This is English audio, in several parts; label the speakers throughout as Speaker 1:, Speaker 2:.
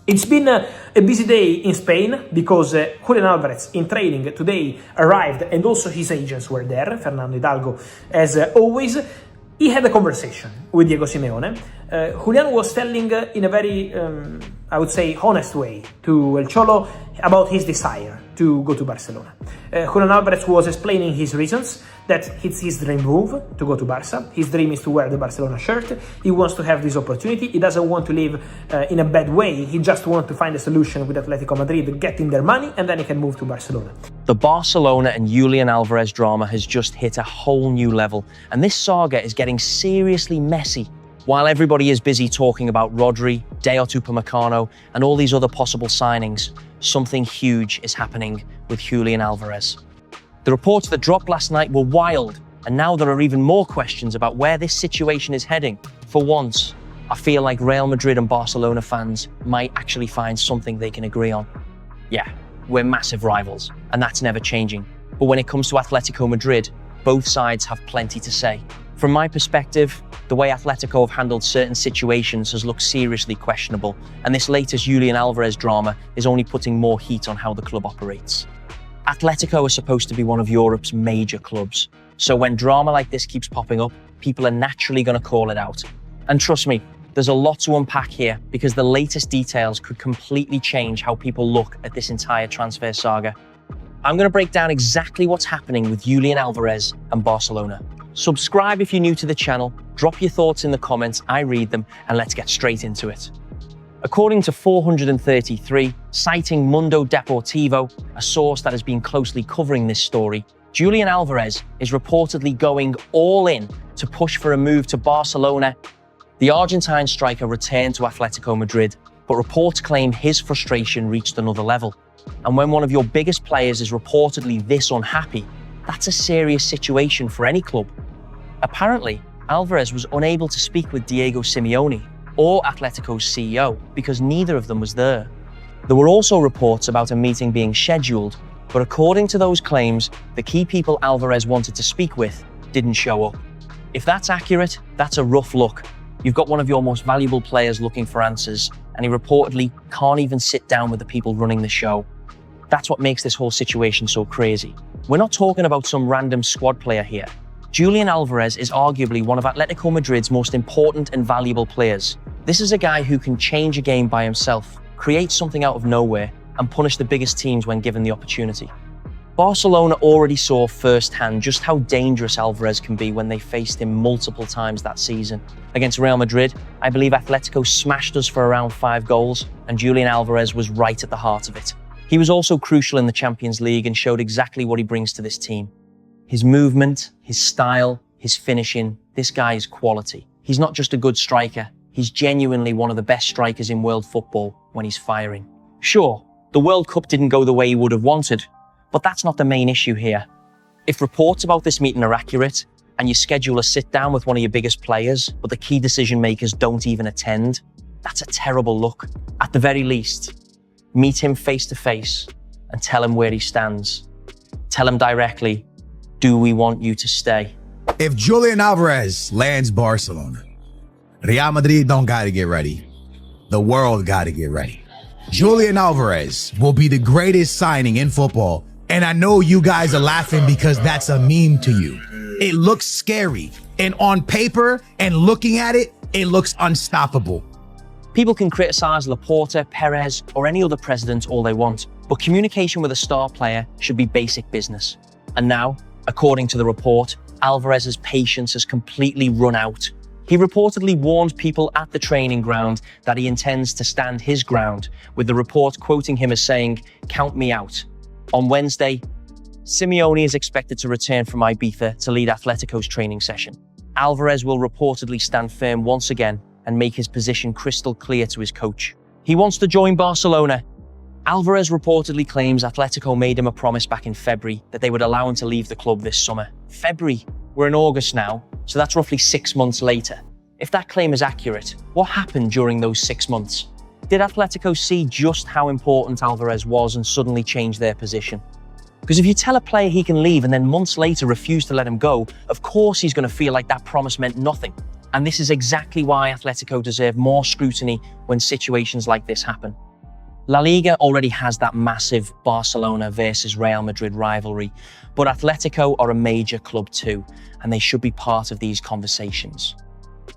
Speaker 1: It's been a busy day in Spain because Julian Alvarez in training today arrived and also his agents were there, Fernando Hidalgo as always. He had a conversation with Diego Simeone. Julian was telling in a very, I would say, honest way to El Cholo about his desire to go to Barcelona. Julian Alvarez was explaining his reasons, that it's his dream move to go to Barca. His dream is to wear the Barcelona shirt. He wants to have this opportunity. He doesn't want to live in a bad way. He just wants to find a solution with Atletico Madrid, getting their money, and then he can move to Barcelona.
Speaker 2: The Barcelona and Julian Alvarez drama has just hit a whole new level, and this saga is getting seriously messy. While everybody is busy talking about Rodri, Dayot Upamecano, and all these other possible signings, something huge is happening with Julian Alvarez. The reports that dropped last night were wild, and now there are even more questions about where this situation is heading. For once, I feel like Real Madrid and Barcelona fans might actually find something they can agree on. Yeah, we're massive rivals, and that's never changing. But when it comes to Atletico Madrid, both sides have plenty to say. From my perspective, the way Atletico have handled certain situations has looked seriously questionable, and this latest Julian Alvarez drama is only putting more heat on how the club operates. Atletico is supposed to be one of Europe's major clubs, so when drama like this keeps popping up, people are naturally going to call it out. And trust me, there's a lot to unpack here because the latest details could completely change how people look at this entire transfer saga. I'm going to break down exactly what's happening with Julian Alvarez and Barcelona. Subscribe if you're new to the channel, drop your thoughts in the comments, I read them, and let's get straight into it. According to 433, citing Mundo Deportivo, a source that has been closely covering this story, Julian Alvarez is reportedly going all in to push for a move to Barcelona. The Argentine striker returned to Atletico Madrid, but reports claim his frustration reached another level. And when one of your biggest players is reportedly this unhappy, that's a serious situation for any club. Apparently, Alvarez was unable to speak with Diego Simeone or Atletico's CEO because neither of them was there. There were also reports about a meeting being scheduled, but according to those claims, the key people Alvarez wanted to speak with didn't show up. If that's accurate, that's a rough look. You've got one of your most valuable players looking for answers, and he reportedly can't even sit down with the people running the show. That's what makes this whole situation so crazy. We're not talking about some random squad player here. Julian Alvarez is arguably one of Atletico Madrid's most important and valuable players. This is a guy who can change a game by himself, create something out of nowhere, and punish the biggest teams when given the opportunity. Barcelona already saw firsthand just how dangerous Alvarez can be when they faced him multiple times that season. Against Real Madrid, I believe Atletico smashed us for around 5 goals, and Julian Alvarez was right at the heart of it. He was also crucial in the Champions League and showed exactly what he brings to this team. His movement, his style, his finishing, this guy is quality. He's not just a good striker, he's genuinely one of the best strikers in world football when he's firing. Sure, the World Cup didn't go the way he would have wanted, but that's not the main issue here. If reports about this meeting are accurate, and you schedule a sit-down with one of your biggest players, but the key decision makers don't even attend, that's a terrible look. At the very least, meet him face to face and tell him where he stands. Tell him directly, do we want you to stay?
Speaker 3: If Julian Alvarez lands Barcelona, Real Madrid don't gotta get ready. The world gotta get ready. Julian Alvarez will be the greatest signing in football. And I know you guys are laughing because that's a meme to you. It looks scary. And on paper and looking at it, it looks unstoppable.
Speaker 2: People can criticize Laporta, Perez, or any other president all they want, but communication with a star player should be basic business. And now, according to the report, Alvarez's patience has completely run out. He reportedly warned people at the training ground that he intends to stand his ground, with the report quoting him as saying, "Count me out." On Wednesday, Simeone is expected to return from Ibiza to lead Atletico's training session. Alvarez will reportedly stand firm once again and make his position crystal clear to his coach. He wants to join Barcelona. Alvarez reportedly claims Atletico made him a promise back in February that they would allow him to leave the club this summer. February, we're in August now, so that's roughly 6 months later. If that claim is accurate, what happened during those 6 months? Did Atletico see just how important Alvarez was and suddenly change their position? Because if you tell a player he can leave and then months later refuse to let him go, of course he's going to feel like that promise meant nothing. And this is exactly why Atletico deserve more scrutiny when situations like this happen. La Liga already has that massive Barcelona versus Real Madrid rivalry, but Atletico are a major club too, and they should be part of these conversations.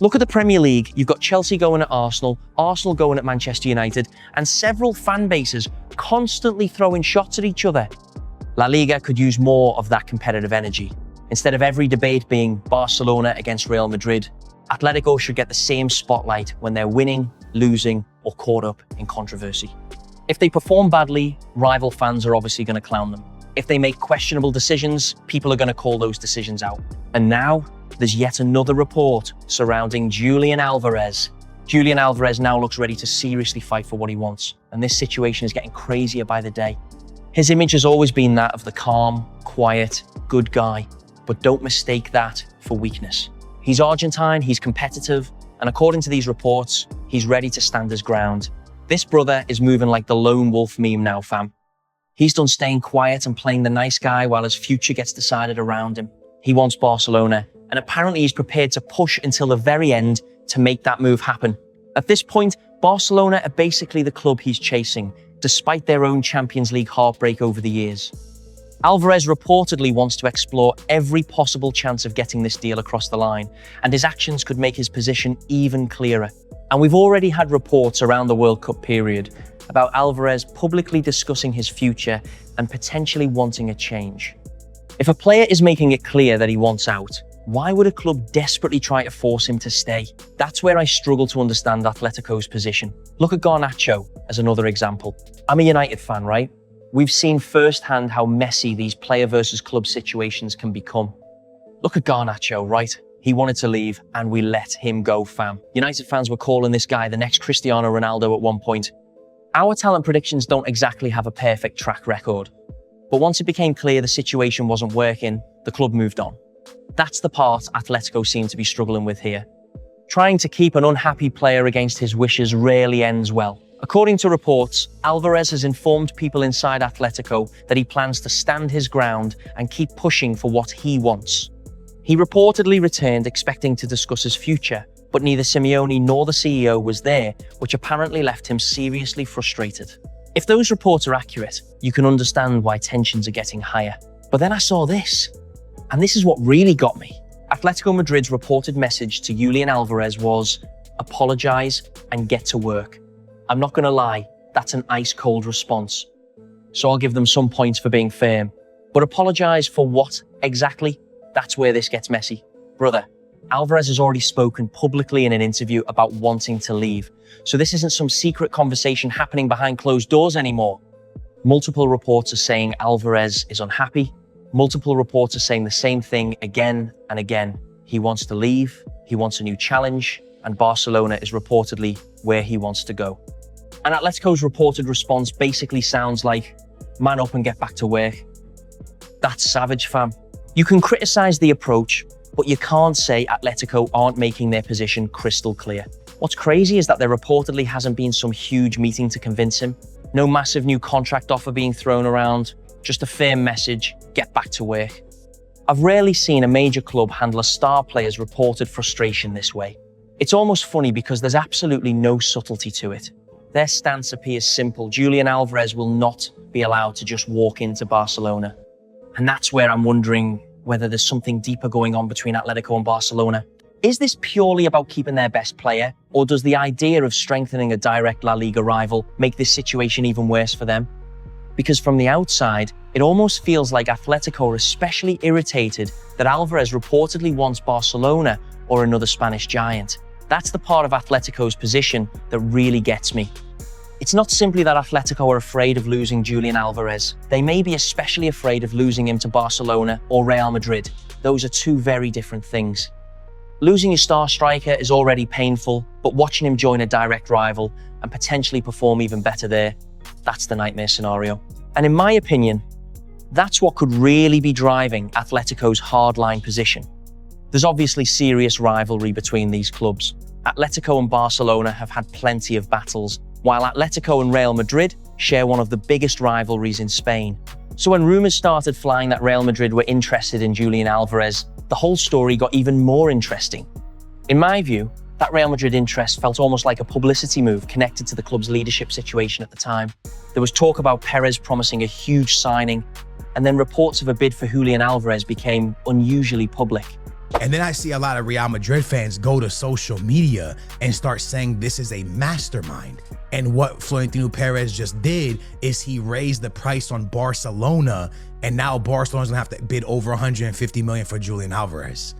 Speaker 2: Look at the Premier League. You've got Chelsea going at Arsenal, Arsenal going at Manchester United, and several fan bases constantly throwing shots at each other. La Liga could use more of that competitive energy. Instead of every debate being Barcelona against Real Madrid, Atletico should get the same spotlight when they're winning, losing, or caught up in controversy. If they perform badly, rival fans are obviously going to clown them. If they make questionable decisions, people are going to call those decisions out. And now, there's yet another report surrounding Julian Alvarez. Julian Alvarez now looks ready to seriously fight for what he wants, and this situation is getting crazier by the day. His image has always been that of the calm, quiet, good guy, but don't mistake that for weakness. He's Argentine, he's competitive, and according to these reports, he's ready to stand his ground. This brother is moving like the lone wolf meme now, fam. He's done staying quiet and playing the nice guy while his future gets decided around him. He wants Barcelona, and apparently he's prepared to push until the very end to make that move happen. At this point, Barcelona are basically the club he's chasing, despite their own Champions League heartbreak over the years. Alvarez reportedly wants to explore every possible chance of getting this deal across the line, and his actions could make his position even clearer. And we've already had reports around the World Cup period about Alvarez publicly discussing his future and potentially wanting a change. If a player is making it clear that he wants out, why would a club desperately try to force him to stay? That's where I struggle to understand Atletico's position. Look at Garnacho as another example. I'm a United fan, right? We've seen firsthand how messy these player versus club situations can become. Look at Garnacho, right? He wanted to leave and we let him go, fam. United fans were calling this guy the next Cristiano Ronaldo at one point. Our talent predictions don't exactly have a perfect track record. But once it became clear the situation wasn't working, the club moved on. That's the part Atletico seem to be struggling with here. Trying to keep an unhappy player against his wishes rarely ends well. According to reports, Alvarez has informed people inside Atletico that he plans to stand his ground and keep pushing for what he wants. He reportedly returned expecting to discuss his future, but neither Simeone nor the CEO was there, which apparently left him seriously frustrated. If those reports are accurate, you can understand why tensions are getting higher. But then I saw this, and this is what really got me. Atletico Madrid's reported message to Julian Alvarez was, apologize and get to work. I'm not going to lie, that's an ice-cold response. So I'll give them some points for being firm. But apologize for what exactly? That's where this gets messy. Brother, Alvarez has already spoken publicly in an interview about wanting to leave. So this isn't some secret conversation happening behind closed doors anymore. Multiple reports are saying Alvarez is unhappy. Multiple reports are saying the same thing again and again. He wants to leave, he wants a new challenge, and Barcelona is reportedly where he wants to go. And Atletico's reported response basically sounds like, man up and get back to work. That's savage, fam. You can criticize the approach, but you can't say Atletico aren't making their position crystal clear. What's crazy is that there reportedly hasn't been some huge meeting to convince him. No massive new contract offer being thrown around, just a firm message, get back to work. I've rarely seen a major club handle a star player's reported frustration this way. It's almost funny because there's absolutely no subtlety to it. Their stance appears simple. Julian Alvarez will not be allowed to just walk into Barcelona. And that's where I'm wondering whether there's something deeper going on between Atletico and Barcelona. Is this purely about keeping their best player, or does the idea of strengthening a direct La Liga rival make this situation even worse for them? Because from the outside, it almost feels like Atletico are especially irritated that Alvarez reportedly wants Barcelona or another Spanish giant. That's the part of Atletico's position that really gets me. It's not simply that Atletico are afraid of losing Julian Alvarez. They may be especially afraid of losing him to Barcelona or Real Madrid. Those are two very different things. Losing your star striker is already painful, but watching him join a direct rival and potentially perform even better there, that's the nightmare scenario. And in my opinion, that's what could really be driving Atletico's hardline position. There's obviously serious rivalry between these clubs. Atletico and Barcelona have had plenty of battles, while Atletico and Real Madrid share one of the biggest rivalries in Spain. So when rumors started flying that Real Madrid were interested in Julian Alvarez, the whole story got even more interesting. In my view, That Real Madrid interest felt almost like a publicity move connected to the club's leadership situation at the time. There was talk about Perez promising a huge signing, and then reports of a bid for Julian Alvarez became unusually public.
Speaker 3: And then I see a lot of Real Madrid fans go to social media and start saying this is a mastermind. And what Florentino Perez just did is he raised the price on Barcelona, and now Barcelona's gonna have to bid over 150 million for Julian Alvarez.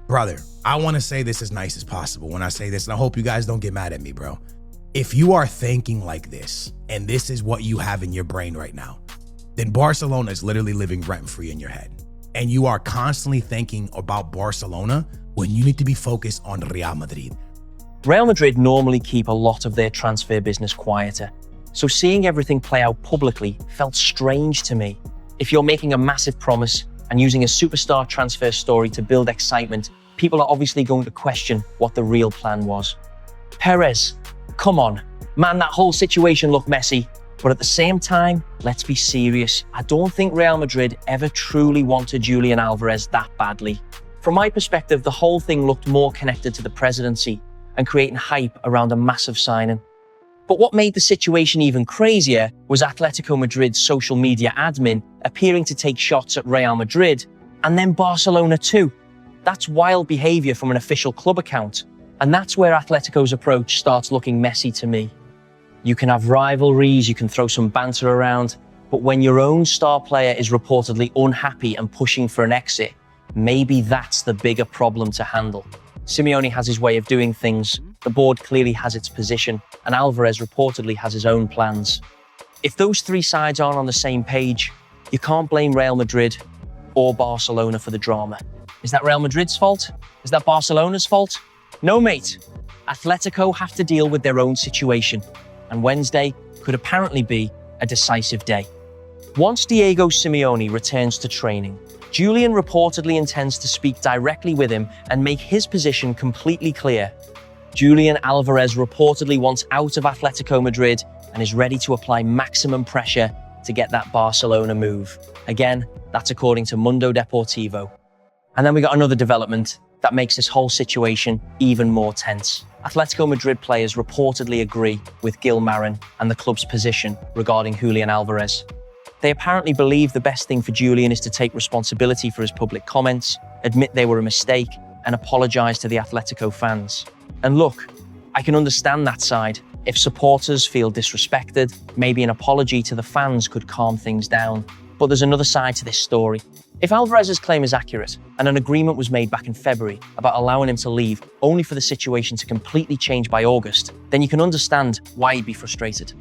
Speaker 3: Brother, I want to say this as nice as possible when I say this, and I hope you guys don't get mad at me, bro. If you are thinking like this, and this is what you have in your brain right now, then Barcelona is literally living rent-free in your head. And you are constantly thinking about Barcelona when you need to be focused on Real Madrid.
Speaker 2: Real Madrid normally keep a lot of their transfer business quieter, so seeing everything play out publicly felt strange to me. If you're making a massive promise and using a superstar transfer story to build excitement, people are obviously going to question what the real plan was. Perez, come on. Man, that whole situation looked messy. But at the same time, let's be serious. I don't think Real Madrid ever truly wanted Julian Alvarez that badly. From my perspective, the whole thing looked more connected to the presidency and creating hype around a massive signing. But what made the situation even crazier was Atletico Madrid's social media admin appearing to take shots at Real Madrid and then Barcelona too. That's wild behavior from an official club account. And that's where Atletico's approach starts looking messy to me. You can have rivalries, you can throw some banter around, but when your own star player is reportedly unhappy and pushing for an exit, maybe that's the bigger problem to handle. Simeone has his way of doing things, the board clearly has its position, and Alvarez reportedly has his own plans. If those three sides aren't on the same page, you can't blame Real Madrid or Barcelona for the drama. Is that Real Madrid's fault? Is that Barcelona's fault? No, mate. Atletico have to deal with their own situation, and Wednesday could apparently be a decisive day. Once Diego Simeone returns to training, Julian reportedly intends to speak directly with him and make his position completely clear. Julian Alvarez reportedly wants out of Atletico Madrid and is ready to apply maximum pressure to get that Barcelona move. Again, that's according to Mundo Deportivo. And then we got another development that makes this whole situation even more tense. Atletico Madrid players reportedly agree with Gil Marin and the club's position regarding Julian Alvarez. They apparently believe the best thing for Julian is to take responsibility for his public comments, admit they were a mistake, and apologise to the Atletico fans. And look, I can understand that side. If supporters feel disrespected, maybe an apology to the fans could calm things down. But there's another side to this story. If Alvarez's claim is accurate, and an agreement was made back in February about allowing him to leave only for the situation to completely change by August, then you can understand why he'd be frustrated.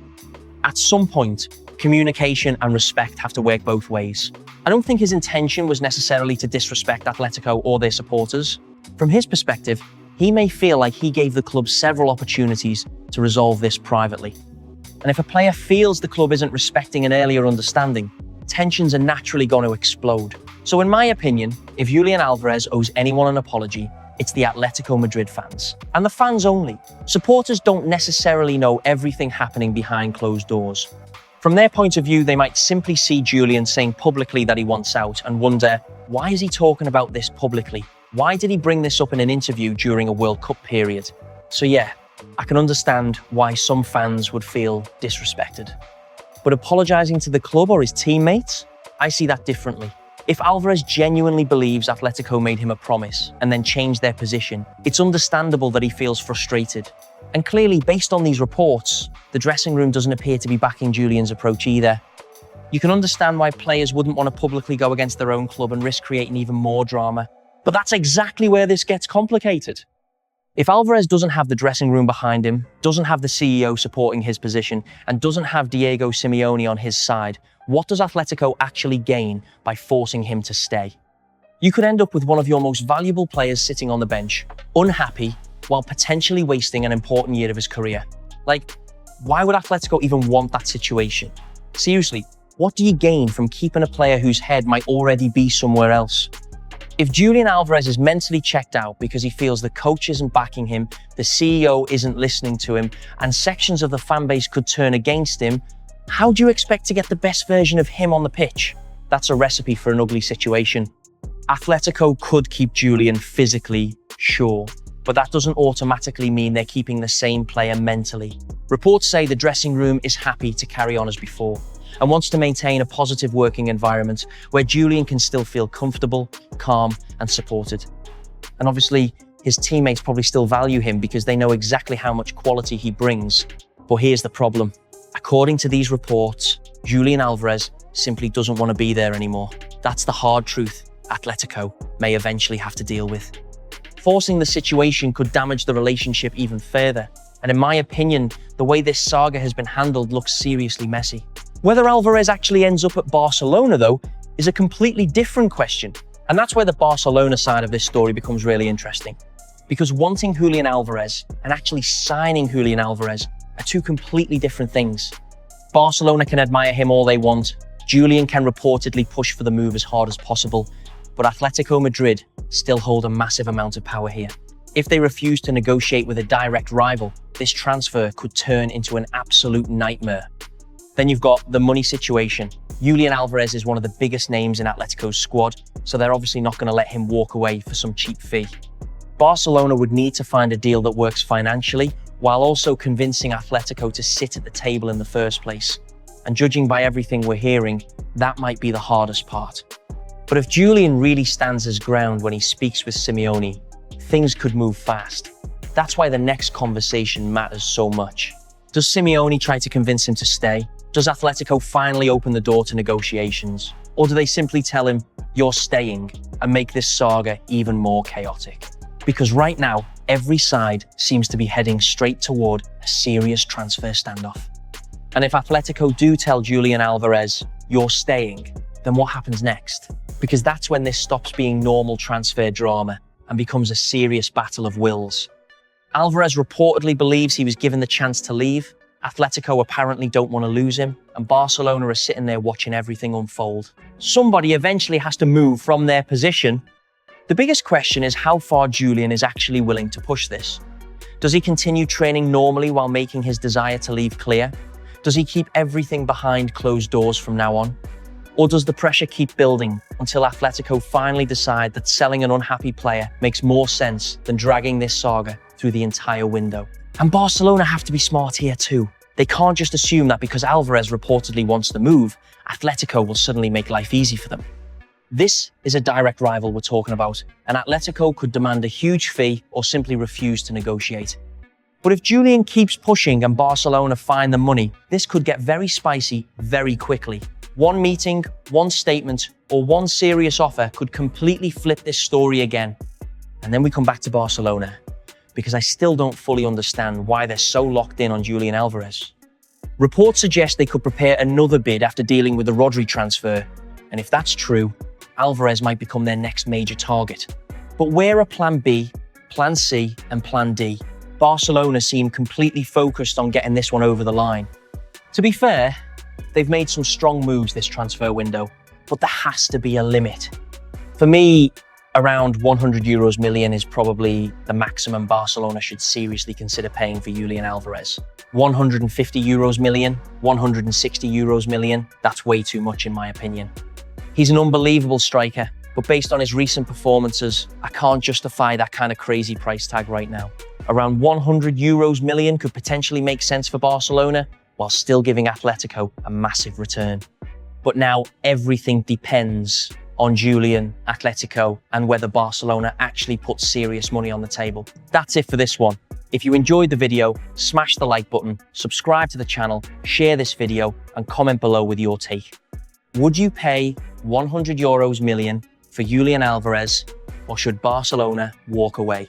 Speaker 2: At some point, communication and respect have to work both ways. I don't think his intention was necessarily to disrespect Atletico or their supporters. From his perspective, he may feel like he gave the club several opportunities to resolve this privately. And if a player feels the club isn't respecting an earlier understanding, tensions are naturally going to explode. So in my opinion, if Julian Alvarez owes anyone an apology, it's the Atletico Madrid fans. And the fans only. Supporters don't necessarily know everything happening behind closed doors. From their point of view, they might simply see Julian saying publicly that he wants out and wonder, why is he talking about this publicly? Why did he bring this up in an interview during a World Cup period? So yeah, I can understand why some fans would feel disrespected. But apologising to the club or his teammates? I see that differently. If Alvarez genuinely believes Atletico made him a promise and then changed their position, it's understandable that he feels frustrated. And clearly, based on these reports, the dressing room doesn't appear to be backing Julian's approach either. You can understand why players wouldn't want to publicly go against their own club and risk creating even more drama. But that's exactly where this gets complicated. If Alvarez doesn't have the dressing room behind him, doesn't have the CEO supporting his position, and doesn't have Diego Simeone on his side, what does Atletico actually gain by forcing him to stay? You could end up with one of your most valuable players sitting on the bench, unhappy, while potentially wasting an important year of his career. Like, why would Atletico even want that situation? Seriously, what do you gain from keeping a player whose head might already be somewhere else? If Julian Alvarez is mentally checked out because he feels the coach isn't backing him, the CEO isn't listening to him, and sections of the fan base could turn against him, how do you expect to get the best version of him on the pitch? That's a recipe for an ugly situation. Atletico could keep Julian physically, sure, but but that doesn't automatically mean they're keeping the same player mentally. Reports say the dressing room is happy to carry on as before and wants to maintain a positive working environment where Julian can still feel comfortable, calm, and supported. And obviously, his teammates probably still value him because they know exactly how much quality he brings. But here's the problem. According to these reports, Julian Alvarez simply doesn't want to be there anymore. That's the hard truth Atletico may eventually have to deal with. Forcing the situation could damage the relationship even further. And in my opinion, the way this saga has been handled looks seriously messy. Whether Alvarez actually ends up at Barcelona, though, is a completely different question. And that's where the Barcelona side of this story becomes really interesting. Because wanting Julian Alvarez and actually signing Julian Alvarez are two completely different things. Barcelona can admire him all they want. Julian can reportedly push for the move as hard as possible. But Atletico Madrid still hold a massive amount of power here. If they refuse to negotiate with a direct rival, this transfer could turn into an absolute nightmare. Then you've got the money situation. Julian Alvarez is one of the biggest names in Atletico's squad, so they're obviously not going to let him walk away for some cheap fee. Barcelona would need to find a deal that works financially, while also convincing Atletico to sit at the table in the first place. And judging by everything we're hearing, that might be the hardest part. But if Julian really stands his ground when he speaks with Simeone, things could move fast. That's why the next conversation matters so much. Does Simeone try to convince him to stay? Does Atletico finally open the door to negotiations? Or do they simply tell him, you're staying, and make this saga even more chaotic? Because right now, every side seems to be heading straight toward a serious transfer standoff. And if Atletico do tell Julian Alvarez, you're staying, then what happens next? Because that's when this stops being normal transfer drama and becomes a serious battle of wills. Alvarez reportedly believes he was given the chance to leave. Atletico apparently don't want to lose him, and Barcelona are sitting there watching everything unfold. Somebody eventually has to move from their position. The biggest question is how far Julian is actually willing to push this. Does he continue training normally while making his desire to leave clear? Does he keep everything behind closed doors from now on? Or does the pressure keep building until Atletico finally decide that selling an unhappy player makes more sense than dragging this saga through the entire window? And Barcelona have to be smart here too. They can't just assume that because Alvarez reportedly wants the move, Atletico will suddenly make life easy for them. This is a direct rival we're talking about, and Atletico could demand a huge fee or simply refuse to negotiate. But if Julian keeps pushing and Barcelona find the money, this could get very spicy very quickly. One meeting, one statement, or one serious offer could completely flip this story again. And then we come back to Barcelona, because I still don't fully understand why they're so locked in on Julian Alvarez. Reports suggest they could prepare another bid after dealing with the Rodri transfer, and if that's true, Alvarez might become their next major target. But where are Plan B, Plan C, and Plan D? Barcelona seem completely focused on getting this one over the line. To be fair, they've made some strong moves this transfer window, but there has to be a limit. For me, around 100 million is probably the maximum Barcelona should seriously consider paying for Julian Alvarez. 150 million, 160 million, that's way too much in my opinion. He's an unbelievable striker, but based on his recent performances, I can't justify that kind of crazy price tag right now. Around 100 million could potentially make sense for Barcelona, while still giving Atletico a massive return. But now everything depends on Julian, Atletico, and whether Barcelona actually puts serious money on the table. That's it for this one. If you enjoyed the video, smash the like button, subscribe to the channel, share this video, and comment below with your take. Would you pay 100 million for Julian Alvarez, or should Barcelona walk away?